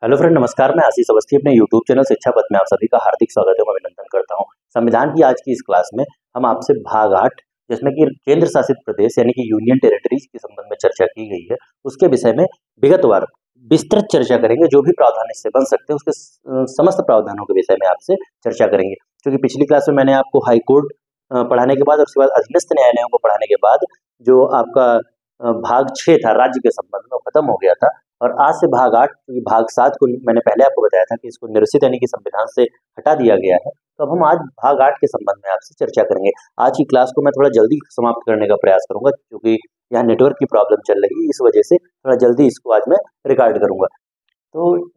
Hello friend, नमस्कार। मैं आशीष अवस्थी अपने यूट्यूब चैनल शिक्षा पथ में आप सभी का हार्दिक स्वागत एवं अभिनंदन करता हूं। संविधान की आज की इस क्लास में हम आपसे भाग 8 जिसमें कि केंद्र शासित प्रदेश यानी कि यूनियन टेरिटरीज के संबंध में चर्चा की गई है, उसके विषय में विगतवार विस्तृत चर्चा करेंगे। जो भी प्रावधान इससे बन सकते हैं उसके समस्त प्रावधानों के विषय में आपसे चर्चा करेंगे। क्योंकि पिछली क्लास में मैंने आपको हाईकोर्ट पढ़ाने के बाद और उसके बाद अधीनस्थ न्यायालयों को पढ़ाने के बाद जो आपका भाग 6 था राज्य के संबंध में खत्म हो गया था, और आज से भाग 8 क्योंकि भाग 7 को मैंने पहले आपको बताया था कि इसको निरसित यानी कि संविधान से हटा दिया गया है, तो अब हम आज भाग 8 के संबंध में आपसे चर्चा करेंगे। आज की क्लास को मैं थोड़ा जल्दी समाप्त करने का प्रयास करूंगा क्योंकि यहाँ नेटवर्क की प्रॉब्लम चल रही है, इस वजह से थोड़ा जल्दी इसको आज मैं रिकॉर्ड करूंगा। तो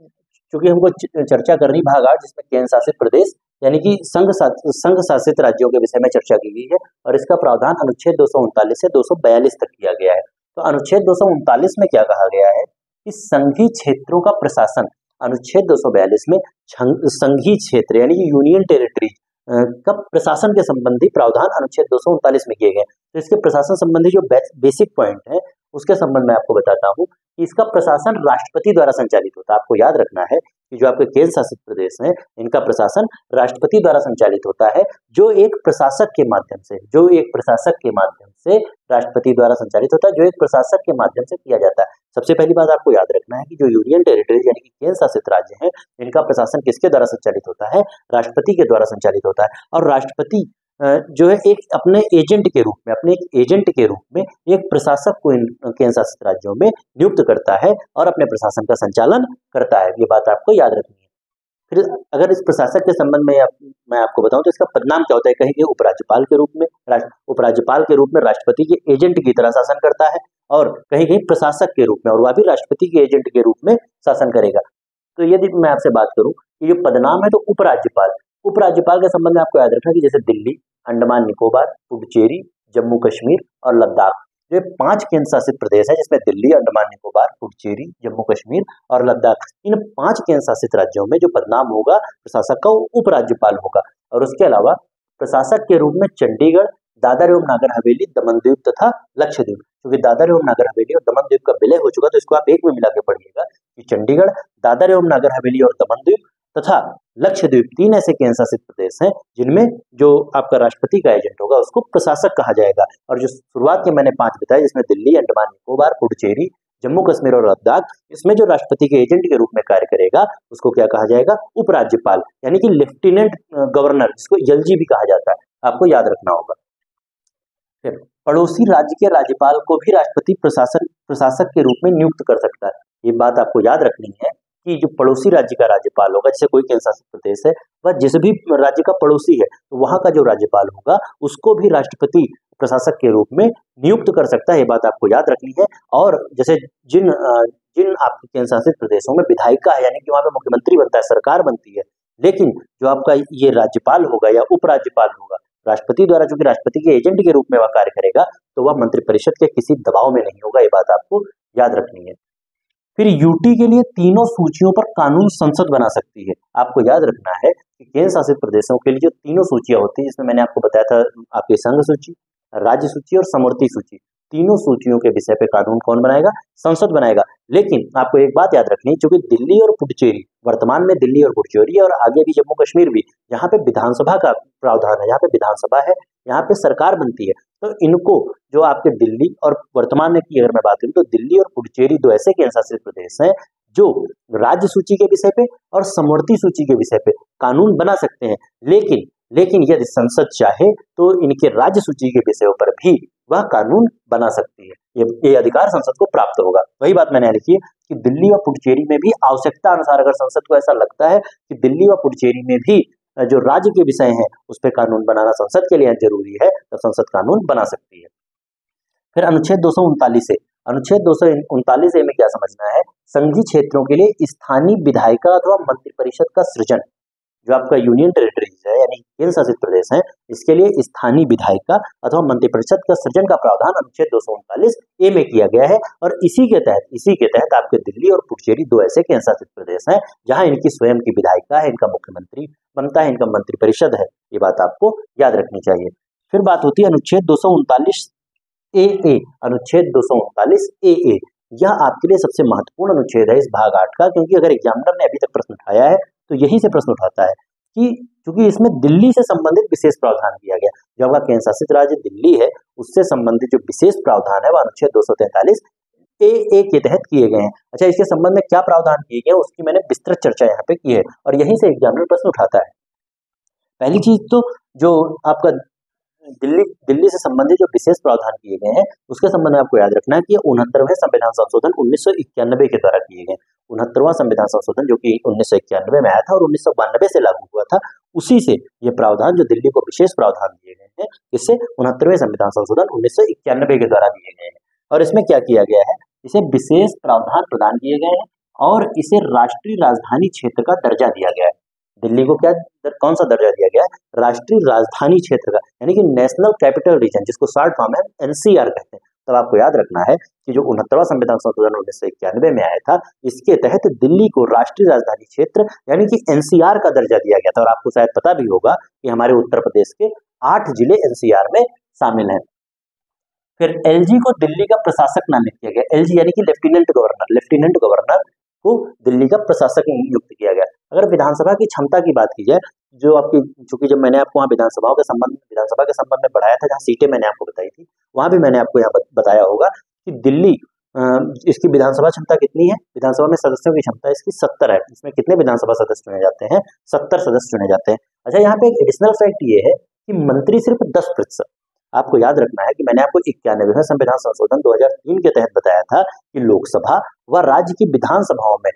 चूंकि हमको चर्चा करनी भाग 8 जिसमें केंद्र शासित प्रदेश यानी कि संघ शासित राज्यों के विषय में चर्चा की गई है, और इसका प्रावधान अनुच्छेद 239 से 242 तक किया गया है। तो अनुच्छेद 239 में क्या कहा गया है कि संघीय क्षेत्रों का प्रशासन, अनुच्छेद 242 में संघीय क्षेत्र यानी कि यूनियन टेरिटरी का प्रशासन के संबंधी प्रावधान अनुच्छेद 239 में किए गए। तो इसके प्रशासन संबंधी जो बेसिक पॉइंट है उसके संबंध में आपको बताता हूँ कि इसका प्रशासन राष्ट्रपति द्वारा संचालित होता है। आपको याद रखना है कि जो आपके केंद्र शासित प्रदेश हैं इनका प्रशासन राष्ट्रपति द्वारा संचालित होता है, जो एक प्रशासक के माध्यम से राष्ट्रपति द्वारा संचालित होता है, जो एक प्रशासक के माध्यम से किया जाता है। सबसे पहली बात आपको याद रखना है कि जो यूनियन टेरिटरीज यानी कि केंद्र शासित राज्य हैं इनका प्रशासन किसके द्वारा संचालित होता है? राष्ट्रपति के द्वारा संचालित होता है। और राष्ट्रपति जो है एक अपने एजेंट के रूप में एक प्रशासक को इन केंद्र शासित राज्यों में नियुक्त करता है और अपने प्रशासन का संचालन करता है। ये बात आपको याद रखनी है। फिर अगर इस प्रशासक के संबंध में मैं आपको बताऊं तो इसका पदनाम क्या होता है? कहीं उपराज्यपाल के रूप में, उपराज्यपाल के रूप में राष्ट्रपति के एजेंट की तरह शासन करता है, और कहीं कहीं प्रशासक के रूप में, और वह भी राष्ट्रपति के एजेंट के रूप में शासन करेगा। तो यदि मैं आपसे बात करूं कि जो पदनाम है तो उपराज्यपाल के संबंध में आपको याद रखना कि जैसे दिल्ली, अंडमान निकोबार, पुडुचेरी, जम्मू कश्मीर और लद्दाख, जो 5 केंद्र शासित प्रदेश है जिसमें दिल्ली, अंडमान निकोबार, पुडुचेरी, जम्मू कश्मीर और लद्दाख, इन 5 केंद्र शासित राज्यों में जो पदनाम होगा प्रशासक का उपराज्यपाल होगा। और उसके अलावा प्रशासक के रूप में चंडीगढ़, दादर एवं नागर हवेली, दमन द्वीप तथा लक्षद्वीप, क्योंकि दादर एवं नागर हवेली और दमन द्वीप का विलय हो चुका तो इसको आप एक में मिला के पढ़िएगा कि चंडीगढ़, दादर एवं नागर हवेली और दमन द्वीप तथा लक्षद्वीप 3 ऐसे केंद्र शासित प्रदेश हैं जिनमें जो आपका राष्ट्रपति का एजेंट होगा उसको प्रशासक कहा जाएगा। और जो शुरुआत के मैंने 5 बताए जिसमें दिल्ली, अंडमान निकोबार, पुडुचेरी, जम्मू कश्मीर और लद्दाख, इसमें जो राष्ट्रपति के एजेंट के रूप में कार्य करेगा उसको क्या कहा जाएगा? उपराज्यपाल यानी कि लेफ्टिनेंट गवर्नर, जिसको एलजी भी कहा जाता है, आपको याद रखना होगा। फिर पड़ोसी राज्य के राज्यपाल को भी राष्ट्रपति प्रशासक के रूप में नियुक्त कर सकता है। ये बात आपको याद रखनी है कि जो पड़ोसी राज्य का राज्यपाल होगा, जैसे कोई केंद्र शासित प्रदेश है वह जिस भी राज्य का पड़ोसी है तो वहां का जो राज्यपाल होगा उसको भी राष्ट्रपति प्रशासक के रूप में नियुक्त कर सकता है। ये बात आपको याद रखनी है। और जैसे जिन आपके केंद्र शासित प्रदेशों में विधायिका है यानी कि वहां पे मुख्यमंत्री बनता है, सरकार बनती है, लेकिन जो आपका ये राज्यपाल होगा या उपराज्यपाल होगा राष्ट्रपति द्वारा, चूंकि राष्ट्रपति के एजेंट के रूप में वह कार्य करेगा तो वह मंत्रिपरिषद के किसी दबाव में नहीं होगा। ये बात आपको याद रखनी है। फिर यूटी के लिए तीनों सूचियों पर कानून संसद बना सकती है। आपको याद रखना है कि केंद्र शासित प्रदेशों के लिए जो तीनों सूचियां होती है, जिसमें मैंने आपको बताया था आपकी संघ सूची, राज्य सूची और समवर्ती सूची, तीनों सूचियों के विषय पे कानून कौन बनाएगा? संसद बनाएगा। लेकिन आपको एक बात याद रखनी है, क्योंकि दिल्ली और पुडुचेरी, वर्तमान में दिल्ली और पुडुचेरी और आगे भी जम्मू कश्मीर भी, यहाँ पे विधानसभा का प्रावधान है, यहाँ पे विधानसभा है, यहाँ पे सरकार बनती है, तो इनको जो आपके दिल्ली और वर्तमान में की अगर मैं बात करूं तो दिल्ली और पुडुचेरी 2 ऐसे केंद्र शासित प्रदेश हैं जो राज्य सूची के विषय पे और समवर्ती सूची के विषय पे कानून बना सकते हैं। लेकिन यदि संसद चाहे तो इनके राज्य सूची के विषयों पर भी वह कानून बना सकती है। ये अधिकार संसद को प्राप्त होगा। वही बात मैंने लिखी है कि दिल्ली व पुडुचेरी में भी आवश्यकता अनुसार अगर संसद को ऐसा लगता है कि दिल्ली व पुडुचेरी में भी जो राज्य के विषय हैं उस पर कानून बनाना संसद के लिए जरूरी है, तो संसद कानून बना सकती है। फिर अनुच्छेद 239 में क्या समझना है? संघीय क्षेत्रों के लिए स्थानीय विधायिका अथवा मंत्रिपरिषद का सृजन। जो आपका यूनियन टेरिटरीज है यानी केंद्र शासित प्रदेश है, इसके लिए स्थानीय विधायिका अथवा मंत्रिपरिषद का सृजन का प्रावधान अनुच्छेद 239 में किया गया है। और इसी के तहत आपके दिल्ली और पुडुचेरी 2 ऐसे केंद्र शासित प्रदेश हैं जहां इनकी स्वयं की विधायिका है, इनका मुख्यमंत्री बनता है, इनका मंत्रिपरिषद है। ये बात आपको याद रखनी चाहिए। फिर बात होती है अनुच्छेद 239 ए, अनुच्छेद 239 ए यह आपके लिए सबसे महत्वपूर्ण अनुच्छेद है इस भाग 8 का, क्योंकि अगर एग्जामिनर ने अभी तक प्रश्न उठाया है तो यहीं से प्रश्न उठाता है कि क्योंकि इसमें दिल्ली से संबंधित विशेष प्रावधान किया गया। जो आपका केंद्र शासित राज्य दिल्ली है उससे संबंधित जो विशेष प्रावधान है वह अनुच्छेद 243 ए के तहत किए गए हैं। अच्छा, इसके संबंध में क्या प्रावधान किए गए उसकी मैंने विस्तृत चर्चा यहाँ पे की है और यहीं से एग्जामिनर प्रश्न उठाता है। पहली चीज तो जो आपका दिल्ली से संबंधित जो विशेष प्रावधान किए गए हैं उसके संबंध में आपको याद रखना है कि 69वें संविधान संशोधन 1991 के द्वारा किए गए। 69वां संविधान संशोधन जो कि 1991 में आया था और 1992 से लागू हुआ था, उसी से ये प्रावधान जो दिल्ली को विशेष प्रावधान दिए गए हैं इससे 69वें संविधान संशोधन 1991 के द्वारा दिए गए हैं। और इसमें क्या किया गया है, इसे विशेष प्रावधान प्रदान किए गए हैं और इसे राष्ट्रीय राजधानी क्षेत्र का दर्जा दिया गया है। दिल्ली को कौन सा दर्जा दिया गया है, राष्ट्रीय राजधानी क्षेत्र का, यानी कि नेशनल कैपिटल रीजन, जिसको शॉर्ट फॉर्म है एनसीआर कहते हैं। तब आपको याद रखना है कि जो 69वां संविधान संशोधन 1991 में आया था इसके तहत दिल्ली को राष्ट्रीय राजधानी क्षेत्र यानी कि एनसीआर का दर्जा दिया गया था। और आपको शायद पता भी होगा कि हमारे उत्तर प्रदेश के 8 जिले एनसीआर में शामिल हैं। फिर एलजी को दिल्ली का प्रशासक नामित किया गया। एलजी यानी कि लेफ्टिनेंट गवर्नर को दिल्ली का प्रशासक नियुक्त किया गया। अगर विधानसभा की क्षमता की बात की जाए, जो आपकी चूंकि जब मैंने आपको वहाँ विधानसभा के संबंध में बढ़ाया था, जहाँ सीटें मैंने आपको बताई थी, वहां भी मैंने आपको यहाँ बताया होगा कि दिल्ली इसकी विधानसभा क्षमता कितनी है, विधानसभा में सदस्यों की क्षमता इसकी 70 है। इसमें कितने विधानसभा सदस्य चुने जाते हैं, 70 सदस्य चुने जाते हैं। अच्छा, यहाँ पे एक एडिशनल फैक्ट ये है कि मंत्री सिर्फ 10%। आपको याद रखना है कि मैंने आपको 91वें संविधान संशोधन 2003 के तहत बताया था कि लोकसभा व राज्य की विधानसभाओं में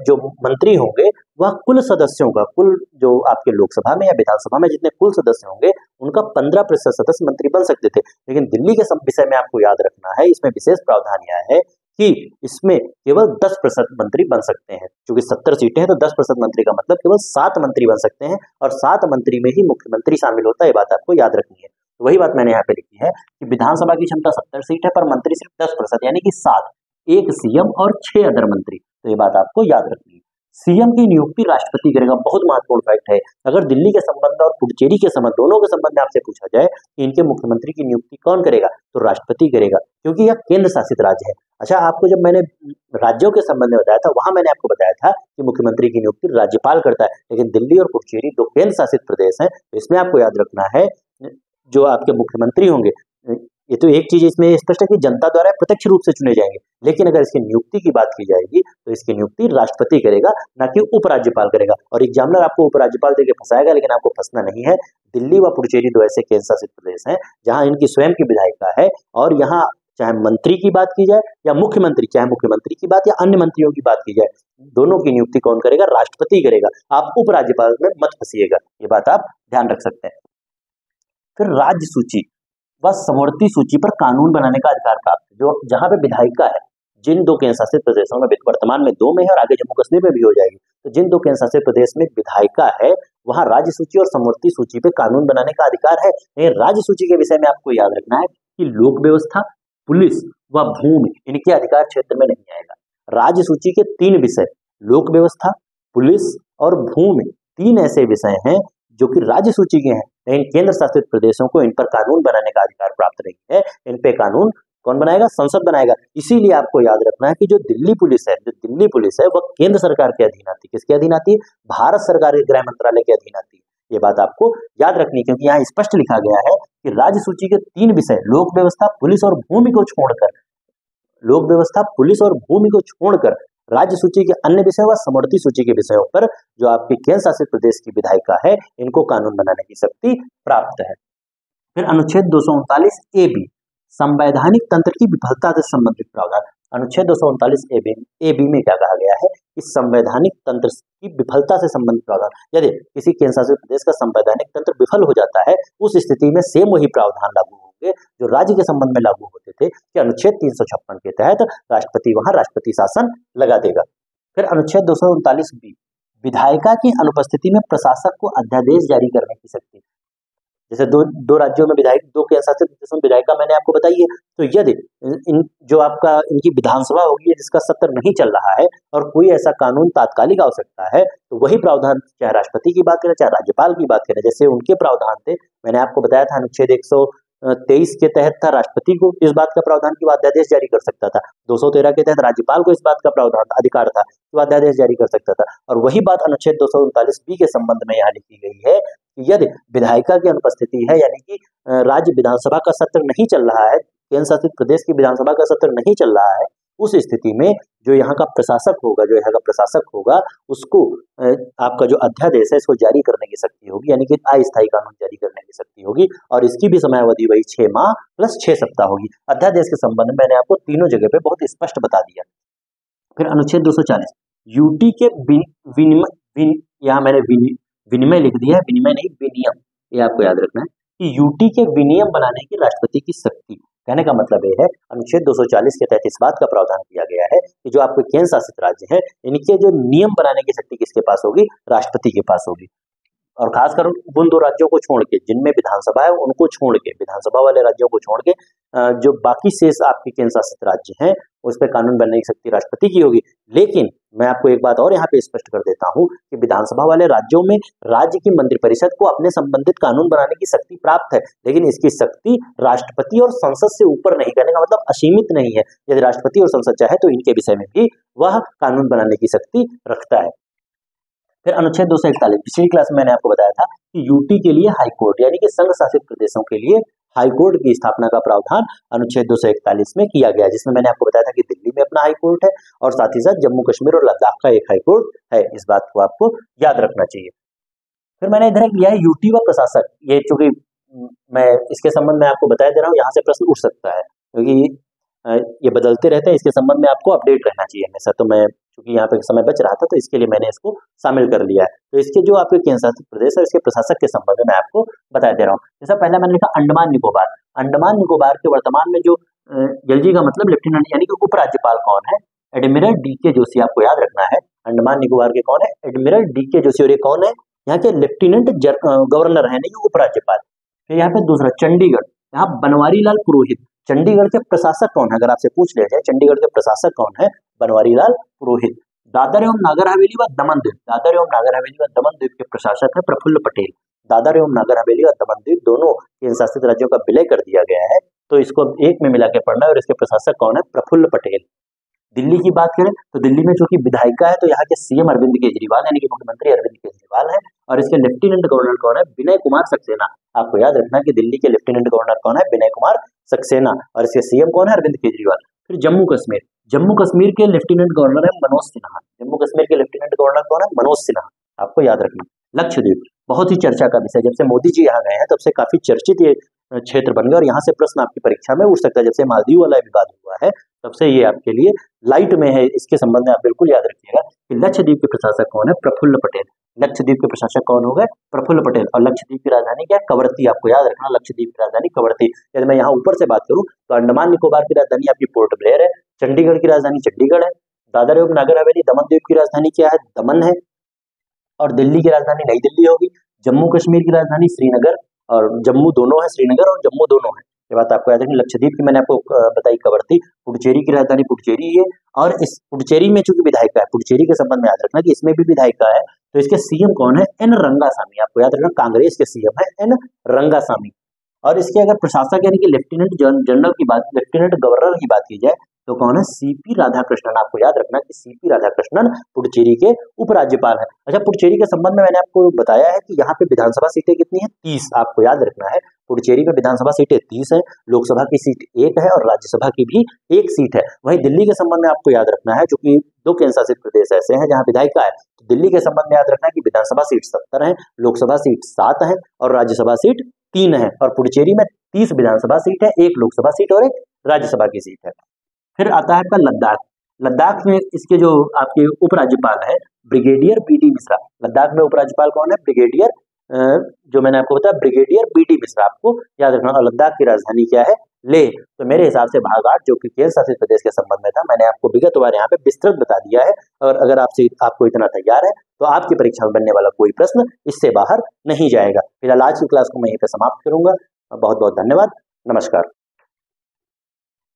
जो मंत्री होंगे वह कुल सदस्यों का, कुल जो आपके लोकसभा में या विधानसभा में जितने कुल सदस्य होंगे उनका 15% सदस्य मंत्री बन सकते थे। लेकिन दिल्ली के विषय में आपको याद रखना है, इसमें विशेष प्रावधान यह है कि इसमें केवल 10% मंत्री बन सकते हैं। क्योंकि 70 सीटें हैं तो 10% मंत्री का मतलब केवल 7 मंत्री बन सकते हैं और 7 मंत्री में ही मुख्यमंत्री शामिल होता है। ये बात आपको याद रखनी है। तो वही बात मैंने यहाँ पे लिखी है कि विधानसभा की क्षमता 70 सीट है पर मंत्री सिर्फ 10% यानी कि 7, 1 सीएम और 6 अदर मंत्री। तो ये बात आपको याद रखनी है। सीएम की नियुक्ति राष्ट्रपति करेगा। बहुत महत्वपूर्ण फैक्ट है। अगर दिल्ली के संबंध और पुडुचेरी के संबंध दोनों के संबंध में आपसे पूछा जाए कि इनके मुख्यमंत्री की नियुक्ति कौन करेगा, तो राष्ट्रपति करेगा, क्योंकि यह केंद्र शासित राज्य है। अच्छा, आपको जब मैंने राज्यों के संबंध में बताया था वहां मैंने आपको बताया था कि मुख्यमंत्री की नियुक्ति राज्यपाल करता है, लेकिन दिल्ली और पुडुचेरी 2 केंद्र शासित प्रदेश हैं। तो इसमें आपको याद रखना है जो आपके मुख्यमंत्री होंगे, ये तो एक चीज इसमें स्पष्ट है कि जनता द्वारा प्रत्यक्ष रूप से चुने जाएंगे, लेकिन अगर इसकी नियुक्ति की बात की जाएगी तो इसकी नियुक्ति राष्ट्रपति करेगा, ना कि उपराज्यपाल करेगा। और एग्जामिनर आपको उपराज्यपाल देके फंसाएगा, लेकिन आपको फंसना नहीं है। दिल्ली व पुडुचेरी 2 ऐसे केंद्र शासित प्रदेश हैं जहां इनकी स्वयं की विधायिका है और यहाँ चाहे मंत्री की बात की जाए या मुख्यमंत्री, चाहे मुख्यमंत्री की बात या अन्य मंत्रियों की बात की जाए, दोनों की नियुक्ति कौन करेगा, राष्ट्रपति करेगा। आप उपराज्यपाल में मत फंसिएगा, ये बात आप ध्यान रख सकते हैं। फिर राज्य सूची व समवर्ती सूची पर कानून बनाने का अधिकार प्राप्त, जो जहां पे विधायिका है, जिन 2 केंद्र शासित प्रदेशों में, वर्तमान में 2 में है और आगे जम्मू कश्मीर में भी हो जाएगी, तो जिन 2 केंद्र शासित प्रदेश में विधायिका है वहां राज्य सूची और समवर्ती सूची पे कानून बनाने का अधिकार है। राज्य सूची के विषय में आपको याद रखना है कि लोक व्यवस्था, पुलिस व भूमि इनके अधिकार क्षेत्र में नहीं आएगा। राज्य सूची के 3 विषय, लोक व्यवस्था, पुलिस और भूमि, 3 ऐसे विषय हैं जो कि राज्य सूची के हैं, लेकिन केंद्र शासित प्रदेशों को इन पर कानून बनाने का अधिकार प्राप्त नहीं है। इन पे कानून कौन बनाएगा, संसद बनाएगा। इसीलिए आपको याद रखना है कि जो दिल्ली पुलिस है वह केंद्र सरकार के अधीन आती है। किसके अधीन आती है, भारत सरकार के गृह मंत्रालय के अधीन आती है। ये बात आपको याद रखनी है, क्योंकि यहाँ स्पष्ट लिखा गया है कि राज्य सूची के 3 विषय, लोक व्यवस्था, पुलिस और भूमि को छोड़कर राज्य सूची के अन्य विषयों व समवर्ती सूची के विषयों पर जो आपके केंद्र शासित प्रदेश की विधायिका है इनको कानून बनाने की शक्ति प्राप्त है। फिर अनुच्छेद 239 ए बी, संवैधानिक तंत्र की विफलता से संबंधित प्रावधान। अनुच्छेद 239 ए बी में क्या कहा गया है कि संवैधानिक तंत्र की विफलता से संबंधित प्रावधान, यदि किसी केंद्र शासित प्रदेश का संवैधानिक तंत्र विफल हो जाता है, उस स्थिति में सेम वही प्रावधान लागू होंगे जो राज्य के संबंध में लागू होते थे कि अनुच्छेद 356 के तहत राष्ट्रपति वहां राष्ट्रपति शासन लगा देगा। फिर अनुच्छेद 239 बी, विधायिका की अनुपस्थिति में प्रशासक को अध्यादेश जारी करने की शक्ति। जैसे दो राज्यों में विधायक, 2 केंद्र शासित प्रदेशों में विधायिका मैंने आपको बताई है, तो यदि इनकी विधानसभा होगी जिसका सत्र नहीं चल रहा है और कोई ऐसा कानून तात्कालिक आवश्यकता है, तो वही प्रावधान चाहे राष्ट्रपति की बात करें चाहे राज्यपाल की बात करें, जैसे उनके प्रावधान थे, मैंने आपको बताया था अनुच्छेद 223 के तहत था, राष्ट्रपति को इस बात का प्रावधान कि वह अध्यादेश जारी कर सकता था। 213 के तहत राज्यपाल को इस बात का प्रावधान अधिकार था कि वह अध्यादेश जारी कर सकता था। और वही बात अनुच्छेद 239B के संबंध में यहाँ लिखी गई है कि यदि विधायिका की अनुपस्थिति है, यानी कि राज्य विधानसभा का सत्र नहीं चल रहा है, केंद्र शासित प्रदेश की विधानसभा का सत्र नहीं चल रहा है, उस स्थिति में जो यहाँ का प्रशासक होगा, उसको आपका जो अध्यादेश है इसको जारी करने की शक्ति होगी, यानी कि अस्थायी कानून जारी करने की शक्ति होगी। और इसकी भी समयावधि वही 6 माह प्लस 6 सप्ताह होगी। अध्यादेश के संबंध में मैंने आपको तीनों जगह पे बहुत स्पष्ट बता दिया। फिर अनुच्छेद 240 यूटी के यहाँ मैंने विनिमय लिख दिया है, विनिमय नहीं विनियम, ये आपको याद रखना है कि यूटी के विनियम बनाने की राष्ट्रपति की शक्ति। कहने का मतलब ये है अनुच्छेद 240 के तहत इस बात का प्रावधान किया गया है कि जो आपके केंद्र शासित राज्य है, इनके जो नियम बनाने की शक्ति किसके पास होगी? राष्ट्रपति के पास होगी। और खासकर उन 2 राज्यों को छोड़ के जिनमें विधानसभा है, उनको छोड़ के, विधानसभा वाले राज्यों को छोड़ के जो बाकी शेष आपके केंद्र शासित राज्य हैं, उस पर कानून बनाने की शक्ति राष्ट्रपति की होगी। लेकिन मैं आपको एक बात और यहाँ पे स्पष्ट कर देता हूँ कि विधानसभा वाले राज्यों में राज्य की मंत्रिपरिषद को अपने संबंधित कानून बनाने की शक्ति प्राप्त है, लेकिन इसकी शक्ति राष्ट्रपति और संसद से ऊपर नहीं, कहने का मतलब असीमित नहीं है। यदि राष्ट्रपति और संसद चाहे तो इनके विषय में भी वह कानून बनाने की शक्ति रखता है। फिर अनुच्छेद 241, पिछली क्लास में मैंने आपको बताया था कि यूटी के लिए हाईकोर्ट, यानी कि संघ शासित प्रदेशों के लिए हाईकोर्ट की स्थापना का प्रावधान अनुच्छेद 241 में किया गया, जिसमें मैंने आपको बताया था कि दिल्ली में अपना हाईकोर्ट है और साथ ही साथ जम्मू कश्मीर और लद्दाख का एक हाईकोर्ट है। इस बात को आपको याद रखना चाहिए। फिर मैंने इधर लिया है यूटी व प्रशासक। ये चूंकि मैं इसके संबंध में आपको बताया दे रहा हूँ, यहाँ से प्रश्न उठ सकता है क्योंकि ये बदलते रहते हैं, इसके संबंध में आपको अपडेट रहना चाहिए हमेशा। तो मैं क्योंकि यहाँ पे समय बच रहा था तो इसके लिए मैंने इसको शामिल कर लिया है। तो इसके जो आपके केंद्र शासित प्रदेश है, इसके प्रशासक के संबंध में मैं आपको बता दे रहा हूँ। जैसा पहला मैंने लिखा अंडमान निकोबार। अंडमान निकोबार के वर्तमान में जो एलजी का मतलब लेफ्टिनेंट यानी कि उपराज्यपाल कौन है? Admiral DK Joshi. आपको याद रखना है अंडमान निकोबार के कौन है? Admiral DK Joshi. और ये कौन है? यहाँ के लेफ्टिनेंट गवर्नर है, नहीं उपराज्यपाल। फिर यहाँ पे दूसरा चंडीगढ़, यहाँ बनवारी लाल पुरोहित। चंडीगढ़ के प्रशासक कौन है? अगर आपसे पूछ लिया जाए चंडीगढ़ के प्रशासक कौन है? बनवारी लाल पुरोहित। दादर एवं नागर हवेली व दमन द्वीप। दादर एवं नागर हवेली व दमन द्वीप के प्रशासक है प्रफुल्ल पटेल। दादर एवं नागर हवेली और दमन द्वीप दोनों केंद्र शासित राज्यों का विलय कर दिया गया है, तो इसको एक में मिला के पढ़ना है। और इसके प्रशासक कौन है? प्रफुल्ल पटेल। दिल्ली की बात करें तो दिल्ली में जो कि विधायिका है तो यहाँ के सीएम अरविंद केजरीवाल यानी कि मुख्यमंत्री अरविंद केजरीवाल है। और इसके लेफ्टिनेंट गवर्नर कौन है? विनय कुमार सक्सेना। आपको याद रखना है कि दिल्ली के लेफ्टिनेंट गवर्नर कौन है? विनय कुमार सक्सेना। और इसके सीएम कौन है? अरविंद केजरीवाल। फिर जम्मू कश्मीर। जम्मू कश्मीर के लेफ्टिनेंट गवर्नर है मनोज सिन्हा। जम्मू कश्मीर के लेफ्टिनेंट गवर्नर कौन है? मनोज सिन्हा। आपको याद रखना। लक्षद्वीप बहुत ही चर्चा का विषय, जब से मोदी जी यहाँ गए हैं तब से काफी चर्चित ये क्षेत्र बन गया और यहाँ से प्रश्न आपकी परीक्षा में उठ सकता है। जब से मालदीव वाला विवाद हुआ है तब से ये आपके लिए लाइट में है। इसके संबंध में आप बिल्कुल याद रखिएगा कि लक्षद्वीप के प्रशासक कौन है? प्रफुल्ल पटेल। लक्षद्वीप के प्रशासक कौन हो गए? प्रफुल्ल पटेल। और लक्षद्वीप की राजधानी क्या है? कवरत्ती। आपको याद रखना लक्षद्वीप की राजधानी कवरत्ती। यदि मैं यहाँ ऊपर से बात करूँ तो अंडमान निकोबार की राजधानी आपकी पोर्ट ब्लेयर है, चंडीगढ़ की राजधानी चंडीगढ़ है, दादर एवं नागर हवेली दमन द्वीप की राजधानी क्या है? दमन है, और दिल्ली की राजधानी नई दिल्ली होगी। जम्मू कश्मीर की राजधानी श्रीनगर, और जम्मू दोनों है, श्रीनगर और जम्मू दोनों है। ये बात आपको याद रखनी। लक्षद्वीप की मैंने आपको बताई कवरत्ती। पुडुचेरी की राजधानी पुडुचेरी है, और इस पुडुचेरी में चूंकि विधायिका है, पुडुचेरी के संबंध में याद रखना कि इसमें भी विधायिका है, तो इसके सीएम कौन है? एन रंगासामी। आपको याद रखना कांग्रेस के सीएम है एन रंगासामी। और इसके अगर प्रशासक यानी कि लेफ्टिनेंट जनरल की बात, लेफ्टिनेंट गवर्नर की बात की जाए तो कौन है? सीपी राधाकृष्णन। आपको याद रखना कि सीपी राधाकृष्णन पुडुचेरी के उपराज्यपाल है। अच्छा, पुडुचेरी के संबंध में मैंने आपको बताया है कि यहाँ पे विधानसभा सीटें कितनी है? 30। आपको याद रखना है पुडुचेरी में विधानसभा सीटें 30 है, लोकसभा की सीट 1 है और राज्यसभा की भी 1 सीट है। वहीं दिल्ली के संबंध में आपको याद रखना है, चूंकि 2 केंद्र शासित प्रदेश ऐसे हैं जहाँ विधायिका है, तो दिल्ली के संबंध में याद रखना है कि विधानसभा सीट 70 है, लोकसभा सीट 7 है और राज्यसभा सीट 3 है। और पुडुचेरी में 30 विधानसभा सीट है, 1 लोकसभा सीट और 1 राज्यसभा की सीट है। फिर आता है आपका लद्दाख। लद्दाख में इसके जो आपके उपराज्यपाल है ब्रिगेडियर बीडी मिश्रा। लद्दाख में उपराज्यपाल कौन है? ब्रिगेडियर, जो मैंने आपको बताया ब्रिगेडियर बीडी मिश्रा। आपको याद रखना। और लद्दाख की राजधानी क्या है? लेह। तो मेरे हिसाब से भाग 8 जो कि केंद्र शासित प्रदेश के संबंध में था, मैंने आपको विगतवार यहाँ पे विस्तृत बता दिया है। और अगर आपको इतना तैयार है तो आपकी परीक्षा में बनने वाला कोई प्रश्न इससे बाहर नहीं जाएगा। फिलहाल आज की क्लास को मैं यहीं पे समाप्त करूंगा। बहुत बहुत धन्यवाद। नमस्कार।